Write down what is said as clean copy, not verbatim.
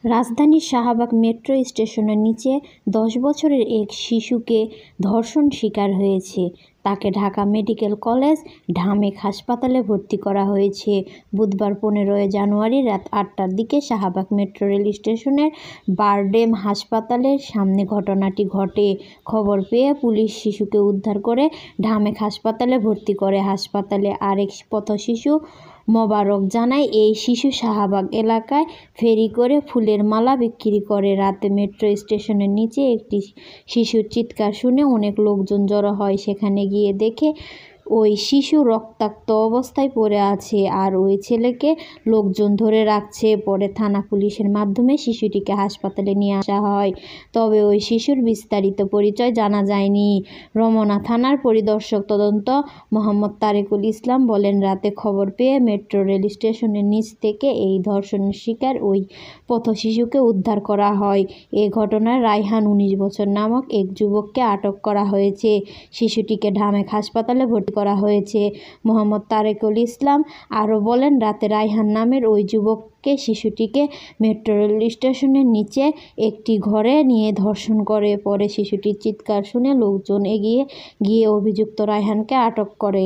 রাজধানীর শাহবাগ মেট্রো স্টেশনের নিচে ১০ বছরের এক শিশুকে ধর্ষণ শিকার হয়েছে। তাকে ঢাকা মেডিকেল কলেজ ঢামেক হাসপাতালে ভর্তি করা হয়েছে। বুধবার ১৫ জানুয়ারি রাত ৮টার দিকে শাহবাগ মেট্রো রেল স্টেশনের বারডেম হাসপাতালের সামনে ঘটনাটি ঘটে। খবর পেয়ে পুলিশ শিশুকে উদ্ধার করে ঢামেক হাসপাতালে ভর্তি করে। হাসপাতালে আরেক পথশিশু মোবারক জানায়, এই শিশু শাহবাগ এলাকায় ফেরি করে ফুলের মালা বিক্রি করে। রাতে মেট্রো স্টেশনের নিচে একটি শিশুর চিৎকার শুনে অনেক লোকজন জড়ো হয়। সেখানে গিয়ে দেখে ওই শিশু রক্তাক্ত অবস্থায় পড়ে আছে আর ওই ছেলেকে লোকজন ধরে রাখছে। পরে থানা পুলিশের মাধ্যমে শিশুটিকে হাসপাতালে নিয়ে আসা হয়। তবে ওই শিশুর বিস্তারিত পরিচয় জানা যায়নি। রমনা থানার পরিদর্শক তদন্ত মোহাম্মদ তারেকুল ইসলাম বলেন, রাতে খবর পেয়ে মেট্রো রেল স্টেশনের নিচ থেকে এই ধর্ষণের শিকার ওই পথশিশুকে উদ্ধার করা হয়। এ ঘটনায় রায়হান ১৯ বছর নামক এক যুবককে আটক করা হয়েছে। শিশুটিকে ঢামেক হাসপাতালে ভর্তি করা হয়েছে। মোহাম্মদ তারেকুল ইসলাম আরও বলেন, রাতে রায়হান নামের ওই যুবককে শিশুটিকে মেট্রো রেল স্টেশনের নিচে একটি ঘরে নিয়ে ধর্ষণ করে। পরে শিশুটির চিৎকার শুনে লোকজন এগিয়ে গিয়ে অভিযুক্ত রায়হানকে আটক করে।